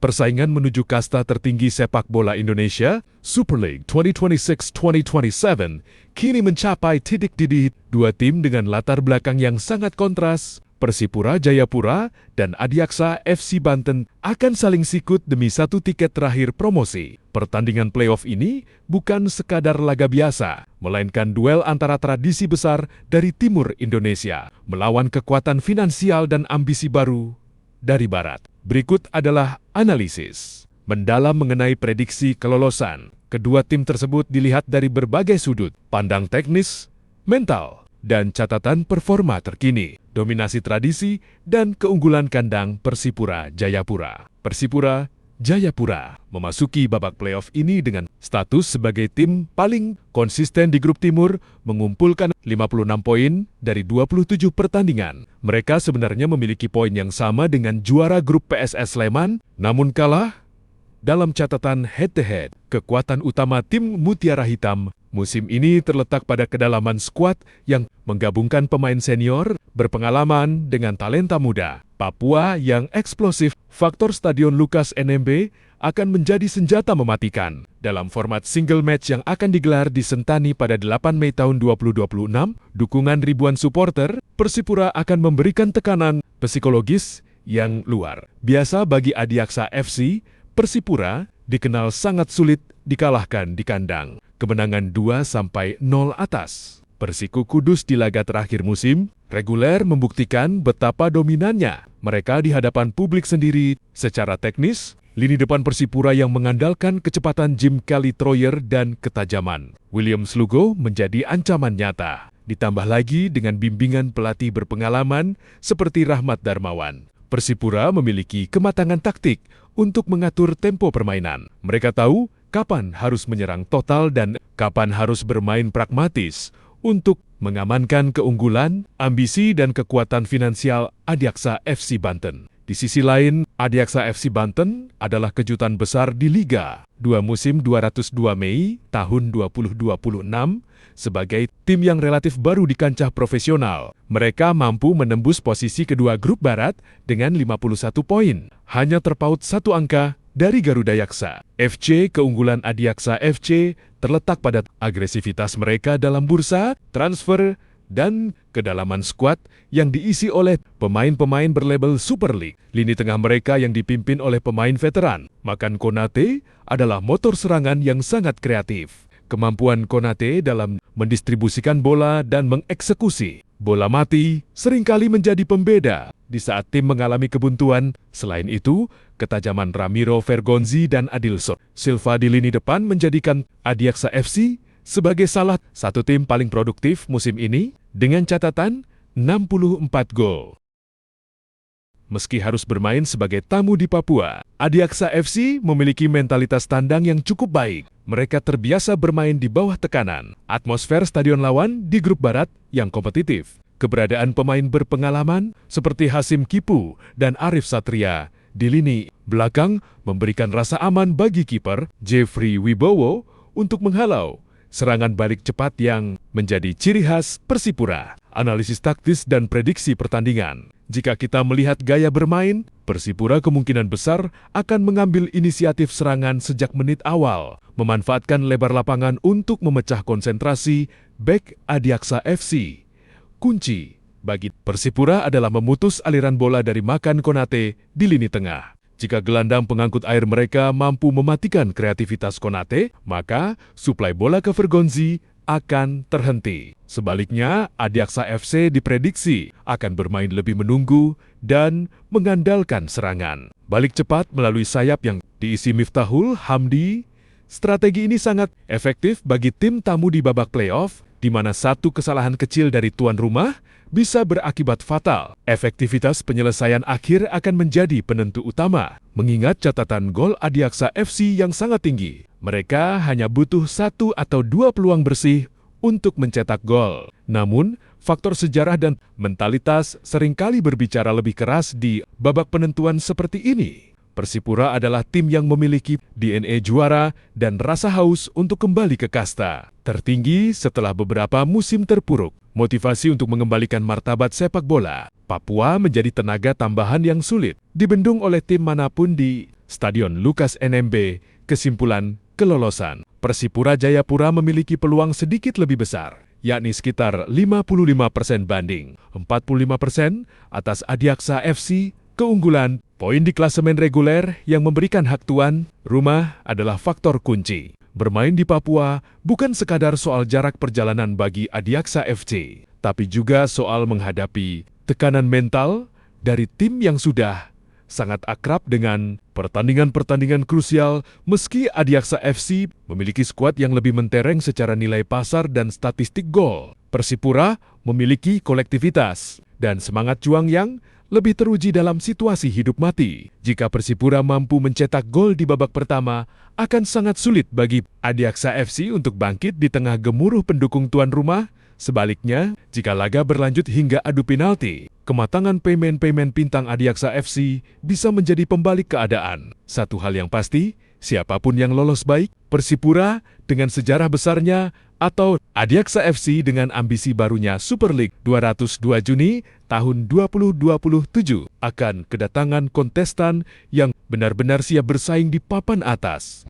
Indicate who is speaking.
Speaker 1: persaingan menuju kasta tertinggi sepak bola Indonesia, Super League 2026-2027, kini mencapai titik didih. Dua tim dengan latar belakang yang sangat kontras, Persipura Jayapura dan Adiaksa FC Banten, akan saling sikut demi satu tiket terakhir promosi. Pertandingan playoff ini bukan sekadar laga biasa, melainkan duel antara tradisi besar dari timur Indonesia melawan kekuatan finansial dan ambisi baru dari barat. Berikut adalah analisis mendalam mengenai prediksi kelolosan. Kedua tim tersebut dilihat dari berbagai sudut pandang teknis, mental, dan catatan performa terkini, dominasi tradisi, dan keunggulan kandang Persipura Jayapura. Persipura Jayapura memasuki babak playoff ini dengan status sebagai tim paling konsisten di grup timur, mengumpulkan 56 poin dari 27 pertandingan. Mereka sebenarnya memiliki poin yang sama dengan juara grup PSS Sleman, namun kalah dalam catatan head-to-head. Kekuatan utama tim Mutiara Hitam musim ini terletak pada kedalaman skuad yang menggabungkan pemain senior berpengalaman dengan talenta muda. Papua yang eksplosif, faktor Stadion Lukas NMB akan menjadi senjata mematikan. Dalam format single match yang akan digelar di Sentani pada 8 Mei tahun 2026, dukungan ribuan supporter, Persipura akan memberikan tekanan psikologis yang luar biasa bagi Adiaksa FC. Persipura dikenal sangat sulit dikalahkan di kandang. Kemenangan 2-0 atas Persiku Kudus di laga terakhir musim reguler membuktikan betapa dominannya mereka di hadapan publik sendiri. Secara teknis, lini depan Persipura yang mengandalkan kecepatan Jim Kelly Troyer dan ketajaman William Slugo menjadi ancaman nyata. Ditambah lagi dengan bimbingan pelatih berpengalaman seperti Rahmat Darmawan, Persipura memiliki kematangan taktik untuk mengatur tempo permainan. Mereka tahu kapan harus menyerang total dan kapan harus bermain pragmatis untuk mengamankan keunggulan, ambisi, dan kekuatan finansial Adiaksa FC Banten. Di sisi lain, Adiaksa FC Banten adalah kejutan besar di Liga 2 musim 202 Mei tahun 2026. Sebagai tim yang relatif baru di kancah profesional, mereka mampu menembus posisi kedua grup barat dengan 51 poin. Hanya terpaut satu angka dari Garuda Yaksa FC. Keunggulan Adiaksa FC terletak pada agresivitas mereka dalam bursa, transfer, dan kedalaman skuad yang diisi oleh pemain-pemain berlabel Super League. Lini tengah mereka yang dipimpin oleh pemain veteran, Makan Konate, adalah motor serangan yang sangat kreatif. Kemampuan Konate dalam mendistribusikan bola dan mengeksekusi bola mati seringkali menjadi pembeda di saat tim mengalami kebuntuan. Selain itu, ketajaman Ramiro Vergonzi dan Adilson Silva di lini depan menjadikan Adiaksa FC sebagai salah satu tim paling produktif musim ini dengan catatan 64 gol. Meski harus bermain sebagai tamu di Papua, Adiaksa FC memiliki mentalitas tandang yang cukup baik. Mereka terbiasa bermain di bawah tekanan. Atmosfer stadion lawan di grup barat yang kompetitif. Keberadaan pemain berpengalaman seperti Hasim Kipu dan Arif Satria di lini belakang memberikan rasa aman bagi kiper Jeffrey Wibowo untuk menghalau serangan balik cepat yang menjadi ciri khas Persipura. Analisis taktis dan prediksi pertandingan. Jika kita melihat gaya bermain, Persipura kemungkinan besar akan mengambil inisiatif serangan sejak menit awal, memanfaatkan lebar lapangan untuk memecah konsentrasi bek Adiaksa FC. Kunci bagi Persipura adalah memutus aliran bola dari Makan Konate di lini tengah. Jika gelandang pengangkut air mereka mampu mematikan kreativitas Konate, maka suplai bola ke Vergonzi akan terhenti. Sebaliknya, Adiaksa FC diprediksi akan bermain lebih menunggu dan mengandalkan serangan balik cepat melalui sayap yang diisi Miftahul Hamdi. Strategi ini sangat efektif bagi tim tamu di babak playoff, di mana satu kesalahan kecil dari tuan rumah bisa berakibat fatal. Efektivitas penyelesaian akhir akan menjadi penentu utama, mengingat catatan gol Adiaksa FC yang sangat tinggi. Mereka hanya butuh 1 atau 2 peluang bersih untuk mencetak gol. Namun, faktor sejarah dan mentalitas seringkali berbicara lebih keras di babak penentuan seperti ini. Persipura adalah tim yang memiliki DNA juara dan rasa haus untuk kembali ke kasta tertinggi setelah beberapa musim terpuruk. Motivasi untuk mengembalikan martabat sepak bola Papua menjadi tenaga tambahan yang sulit dibendung oleh tim manapun di Stadion Lukas NMB, kesimpulan kelolosan. Persipura Jayapura memiliki peluang sedikit lebih besar, yakni sekitar 55% banding 45% atas Adiaksa FC. Keunggulan poin di klasemen reguler yang memberikan hak tuan rumah adalah faktor kunci. Bermain di Papua bukan sekadar soal jarak perjalanan bagi Adiaksa FC, tapi juga soal menghadapi tekanan mental dari tim yang sudah sangat akrab dengan pertandingan-pertandingan krusial. Meski Adiaksa FC memiliki skuad yang lebih mentereng secara nilai pasar dan statistik gol, Persipura memiliki kolektivitas dan semangat juang yang lebih teruji dalam situasi hidup mati. Jika Persipura mampu mencetak gol di babak pertama, akan sangat sulit bagi Adiaksa FC untuk bangkit di tengah gemuruh pendukung tuan rumah. Sebaliknya, jika laga berlanjut hingga adu penalti, kematangan pemain-pemain bintang Adiaksa FC bisa menjadi pembalik keadaan. Satu hal yang pasti, siapapun yang lolos baik, Persipura dengan sejarah besarnya atau Adiaksa FC dengan ambisi barunya Super League 202 Juni tahun 2027 akan kedatangan kontestan yang benar-benar siap bersaing di papan atas.